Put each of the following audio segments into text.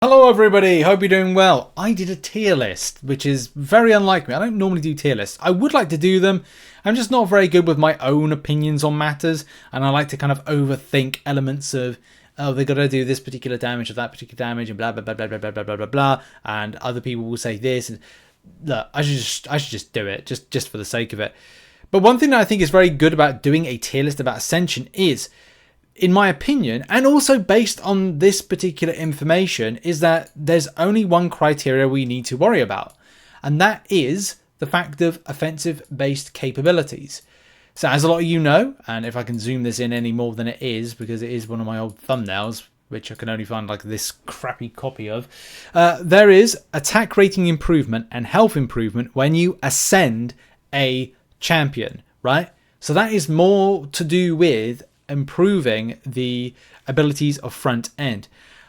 Hello everybody, hope you're doing well. I did a tier list, which is very unlike me. I don't normally do tier lists. I would like to do them. I'm just not very good with my own opinions on matters, and I like to kind of overthink elements of, oh, they've got to do this particular damage or that particular damage and blah, blah, blah, blah, blah, blah, blah, blah, blah, blah, and other people will say this. And look, I should just do it, just for the sake of it. But one thing that I think is very good about doing a tier list about Ascension is, in my opinion, and also based on this particular information, is that there's only one criteria we need to worry about, and that is the fact of offensive-based capabilities. So as a lot of you know, and if I can zoom this in any more than it is, because it is one of my old thumbnails, which I can only find like this crappy copy of, there is attack rating improvement and health improvement when you ascend a champion, right? So that is more to do with improving the abilities of front end.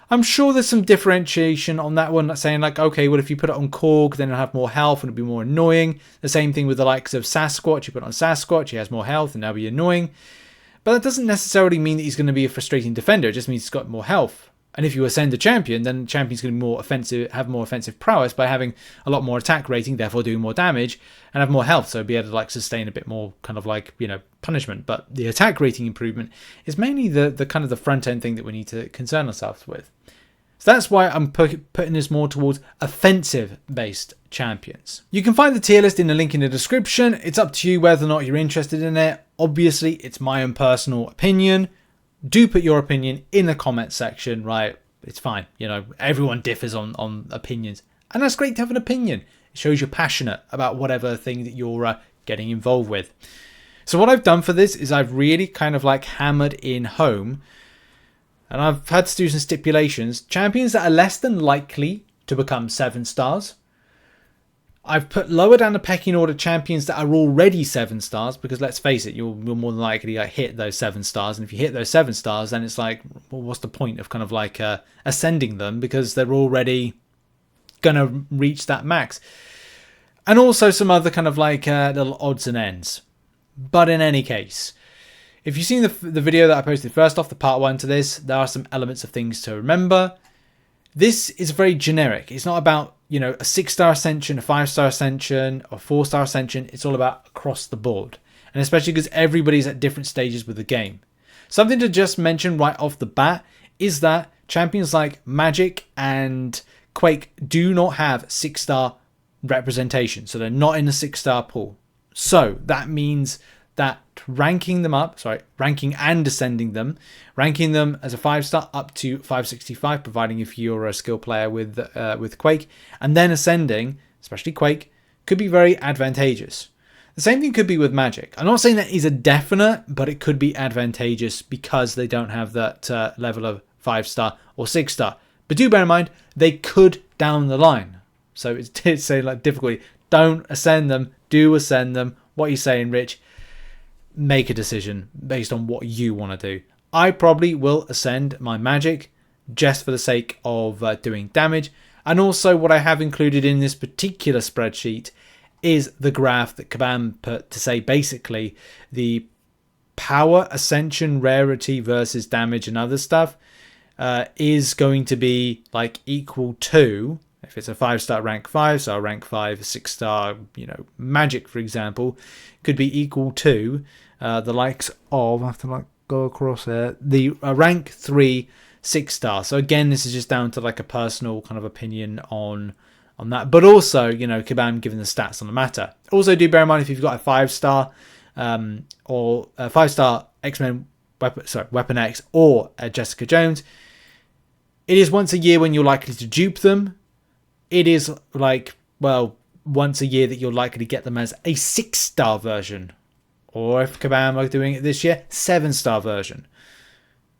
I'm sure there's some differentiation on that one, saying like, okay, well, if you put it on Korg, then it'll have more health and it'll be more annoying. The same thing with the likes of Sasquatch. You put it on Sasquatch, he has more health and that'll be annoying. But that doesn't necessarily mean that he's going to be a frustrating defender. It just means he's got more health. And if you ascend a champion, then the champion's going to be more offensive, have more offensive prowess by having a lot more attack rating, therefore doing more damage, and have more health, so be able to like sustain a bit more kind of like, you know, punishment. But the attack rating improvement is mainly the kind of the front end thing that we need to concern ourselves with. So that's why I'm putting this more towards offensive-based champions. You can find the tier list in the link in the description. It's up to you whether or not you're interested in it. Obviously, it's my own personal opinion. Do put your opinion in the comment section, right? It's fine. You know, everyone differs on opinions. And that's great to have an opinion. It shows you're passionate about whatever thing that you're getting involved with. So what I've done for this is I've really kind of like hammered in home. And I've had to do some stipulations. Champions that are less than likely to become 7 stars. I've put lower down the pecking order champions that are already 7 stars, because let's face it, you'll more than likely like hit those 7 stars, and if you hit those 7 stars, then it's like, well, what's the point of kind of like ascending them, because they're already gonna reach that max. And also some other kind of like little odds and ends. But in any case, if you've seen the video that I posted first off, the part 1 to this, there are some elements of things to remember. This is very generic. It's not about, you know, a 6-star ascension, a 5-star ascension, or 4-star ascension. It's all about across the board. And especially because everybody's at different stages with the game. Something to just mention right off the bat is that champions like Magic and Quake do not have 6-star representation. So they're not in the 6-star pool. So that means that ranking and ascending them, ranking them as a 5-star up to 565, providing if you're a skill player with Quake, and then ascending, especially Quake, could be very advantageous. The same thing could be with Magic. I'm not saying that is a definite, but it could be advantageous because they don't have that level of 5-star or 6-star. But do bear in mind, they could down the line. So it's saying like difficulty. Don't ascend them. Do ascend them. What are you saying, Rich? Make a decision based on what you want to do. I probably will ascend my Magic just for the sake of doing damage. And also what I have included in this particular spreadsheet is the graph that Kabam put to say basically the power, ascension, rarity versus damage and other stuff is going to be like equal to, if it's a 5-star rank 5, so rank 5, 6-star, you know, Magic, for example, could be equal to the likes of, I have to like go across there, the rank 3 6-star. So again, this is just down to like a personal kind of opinion on that. But also, you know, Kabam giving the stats on the matter. Also, do bear in mind if you've got a 5-star or a 5-star X-Men Weapon X or a Jessica Jones, it is once a year when you're likely to dupe them. It is like, well, once a year that you're likely to get them as a 6-star version. Or if Kabam are doing it this year, 7-star version.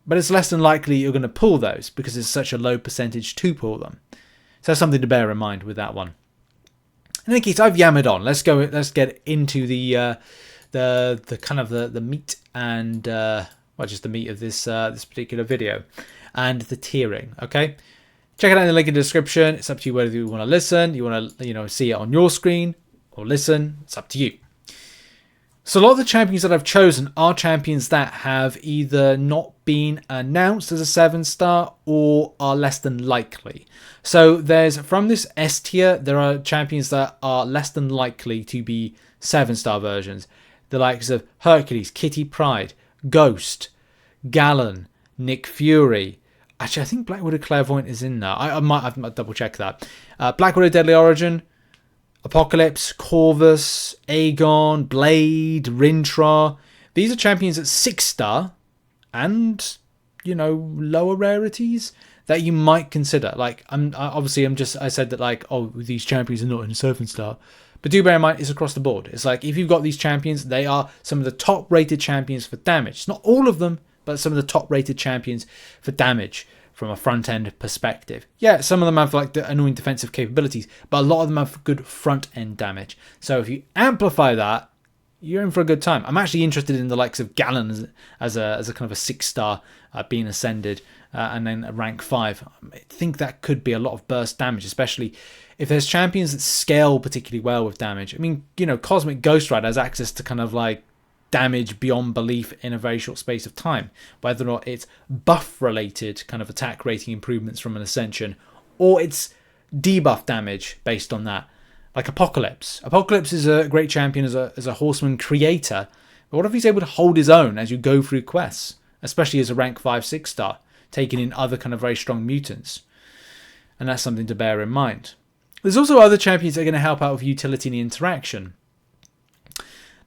But it's less than likely you're going to pull those because it's such a low percentage to pull them. So that's something to bear in mind with that one. In any case, I've yammered on. Let's get into the kind of the meat and just the meat of this particular video and the tiering. Okay, check it out in the link in the description. It's up to you whether you want to listen, you want to see it on your screen or listen. It's up to you. So a lot of the champions that I've chosen are champions that have either not been announced as a 7-star or are less than likely. So there's, from this S tier, there are champions that are less than likely to be 7-star versions. The likes of Hercules, Kitty Pryde, Ghost, Gallon, Nick Fury. Actually, I think Black Widow Clairvoyant is in there. I might double check that. Black Widow Deadly Origin, Apocalypse, Corvus, Aegon, Blade, Rintrah. These are champions at 6-star and, lower rarities that you might consider. Like, I said that, like, oh, these champions are not in a 7-star. But do bear in mind, it's across the board. It's like, if you've got these champions, they are some of the top rated champions for damage. Not all of them, but some of the top rated champions for damage from a front end perspective. Yeah, some of them have like the annoying defensive capabilities, but a lot of them have good front end damage. So if you amplify that, you're in for a good time. I'm actually interested in the likes of Gallon as a kind of a 6-star being ascended, and then a rank 5. I think that could be a lot of burst damage, especially if there's champions that scale particularly well with damage. I mean, Cosmic Ghost Rider has access to kind of like damage beyond belief in a very short space of time, whether or not it's buff related kind of attack rating improvements from an ascension, or it's debuff damage based on that, like Apocalypse. Apocalypse is a great champion as a horseman creator, but what if he's able to hold his own as you go through quests, especially as a rank 5 6-star, taking in other kind of very strong mutants? And that's something to bear in mind. There's also other champions that are going to help out with utility and interaction.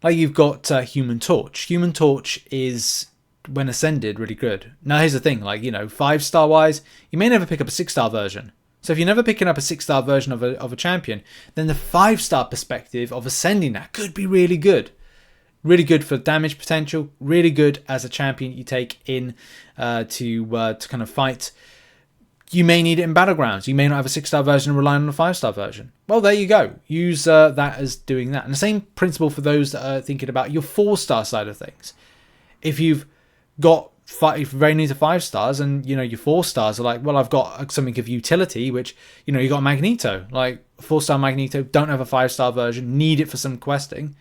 Like you've got Human Torch. Human Torch is, when ascended, really good. Now here's the thing, like, 5-star wise, you may never pick up a 6-star version. So if you're never picking up a 6-star version of a champion, then the 5-star perspective of ascending that could be really good. Really good for damage potential, really good as a champion you take in to kind of fight. You may need it in Battlegrounds. You may not have a 6-star version and rely on a 5-star version. Well, there you go. Use that as doing that. And the same principle for those that are thinking about your 4-star side of things. If you've got if you're very near to 5 stars and, your 4 stars are like, well, I've got something of utility, which, you got Magneto. Like, 4-star Magneto, don't have a 5-star version, need it for some questing,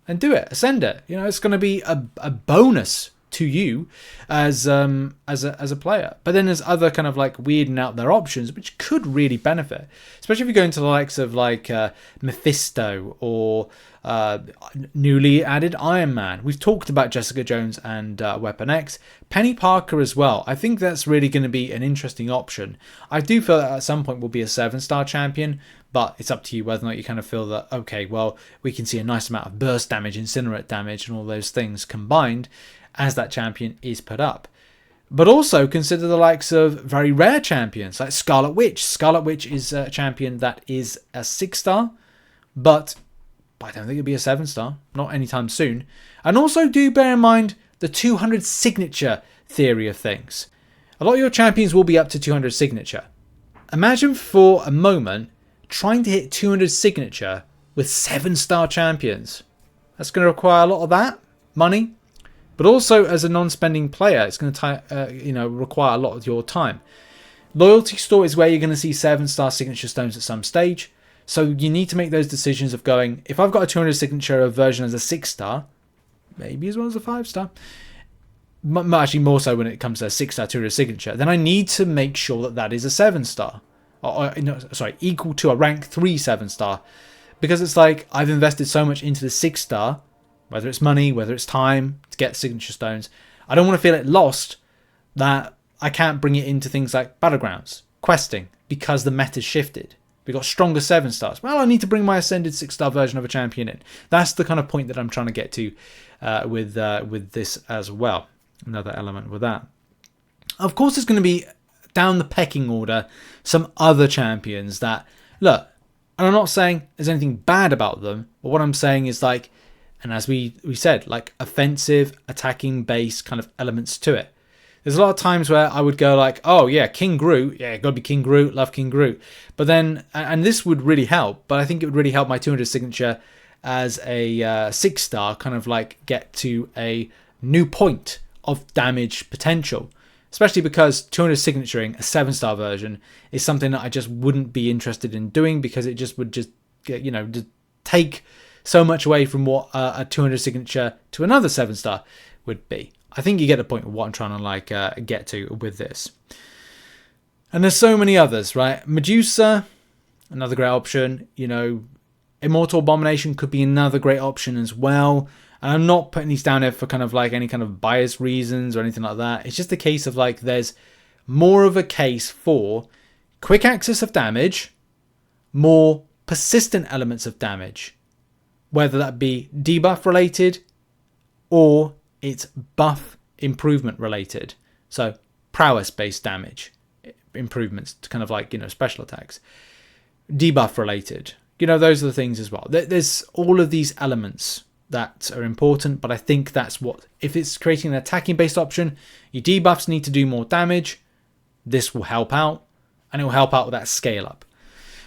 and do it. Ascend it. It's going to be a bonus to you as a player. But then there's other kind of like weird and out there options which could really benefit, especially if you go into the likes of like Mephisto or newly added Iron Man. We've talked about Jessica Jones and Weapon X. Penny Parker as well. I think that's really going to be an interesting option. I do feel that at some point will be a 7-star champion, but it's up to you whether or not you kind of feel that, okay, well, we can see a nice amount of burst damage, incinerate damage, and all those things combined as that champion is put up. But also consider the likes of very rare champions like Scarlet Witch. Scarlet Witch is a champion that is a 6-star, but I don't think it'll be a 7-star, not anytime soon. And also do bear in mind the 200 signature theory of things. A lot of your champions will be up to 200 signature. Imagine for a moment trying to hit 200 signature with 7-star champions. That's going to require a lot of that money. But also, as a non-spending player, it's going to require a lot of your time. Loyalty Store is where you're going to see 7-star signature stones at some stage. So you need to make those decisions of going, if I've got a 200 signature version as a 6-star, maybe as well as a 5-star, actually more so when it comes to a 6-star 200 signature, then I need to make sure that that is a 7-star. Equal to a rank 3 7-star. Because it's like, I've invested so much into the 6-star, whether it's money, whether it's time to get signature stones. I don't want to feel it lost that I can't bring it into things like Battlegrounds, questing, because the meta's shifted. We've got stronger 7-stars. Well, I need to bring my ascended 6-star version of a champion in. That's the kind of point that I'm trying to get to with this as well. Another element with that. Of course, there's going to be, down the pecking order, some other champions that, look, and I'm not saying there's anything bad about them, but what I'm saying is like, and as we said, like offensive, attacking base kind of elements to it. There's a lot of times where I would go like, oh yeah, King Groot, yeah, gotta be King Groot, love King Groot. But then, and this would really help, but I think it would really help my 200 signature as a 6-star kind of like get to a new point of damage potential. Especially because 200 signaturing a 7-star version is something that I just wouldn't be interested in doing, because it just would just get, just take so much away from what a 200 signature to another 7-star would be. I think you get the point of what I'm trying to like get to with this. And there's so many others, right? Medusa, another great option. You know, Immortal Abomination could be another great option as well. And I'm not putting these down there for kind of like any kind of biased reasons or anything like that. It's just a case of like there's more of a case for quick access of damage, more persistent elements of damage, whether that be debuff related or it's buff improvement related. So prowess based damage improvements to kind of like, you know, special attacks, debuff related, you know, those are the things as well. There's all of these elements that are important, but I think that's what, if it's creating an attacking based option, your debuffs need to do more damage. This will help out, and it will help out with that scale up.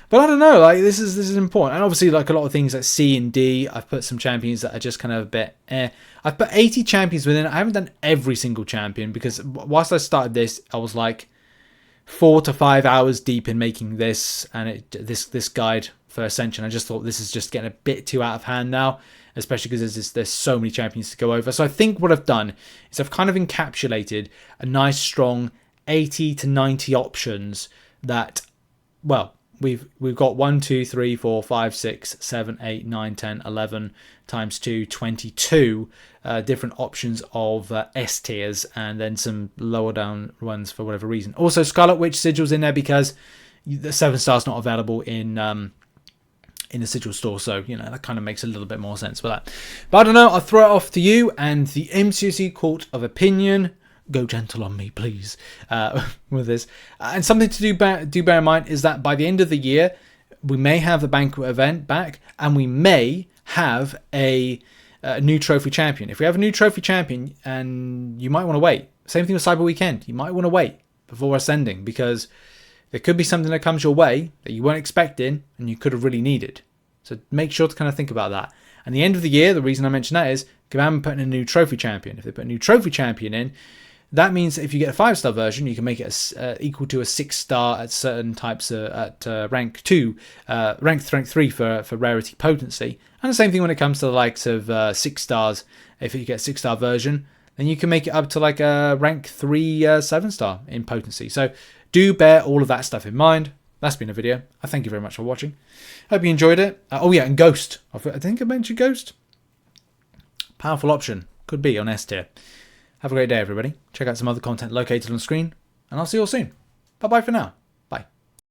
But I don't know, like this is important. And obviously like a lot of things like C and D, I've put some champions that are just kind of a bit I've put 80 champions within. I haven't done every single champion because whilst I started this, I was like 4 to 5 hours deep in making this and this guide for Ascension. I just thought this is just getting a bit too out of hand now, especially because there's so many champions to go over. So I think what I've done is I've kind of encapsulated a nice strong 80 to 90 options that, well, we've got 1, 2, 3, 4, 5, 6, 7, 8, 9, 10, 11 times 2, 22 different options of S tiers, and then some lower down ones for whatever reason. Also, Scarlet Witch sigils in there because the 7-star's not available in the sigil store, so you know that kind of makes a little bit more sense for that. But I don't know, I'll throw it off to you and the MCOC Court of Opinion. Go gentle on me, please, with this. And something to do bear in mind is that by the end of the year, we may have the banquet event back, and we may have a new trophy champion. If we have a new trophy champion, and you might want to wait. Same thing with Cyber Weekend. You might want to wait before ascending, because there could be something that comes your way that you weren't expecting and you could have really needed. So make sure to kind of think about that. And the end of the year, the reason I mention that is Kabam putting a new trophy champion. If they put a new trophy champion in, that means if you get a 5-star version, you can make it equal to a 6-star at certain types at rank 2, rank 3 for rarity potency. And the same thing when it comes to the likes of 6 stars. If you get a 6-star version, then you can make it up to like a rank 3 7-star in potency. So do bear all of that stuff in mind. That's been a video. I thank you very much for watching. Hope you enjoyed it. Oh yeah, and Ghost. I think I mentioned Ghost. Powerful option. Could be on S tier. Have a great day, everybody. Check out some other content located on the screen, and I'll see you all soon. Bye-bye for now.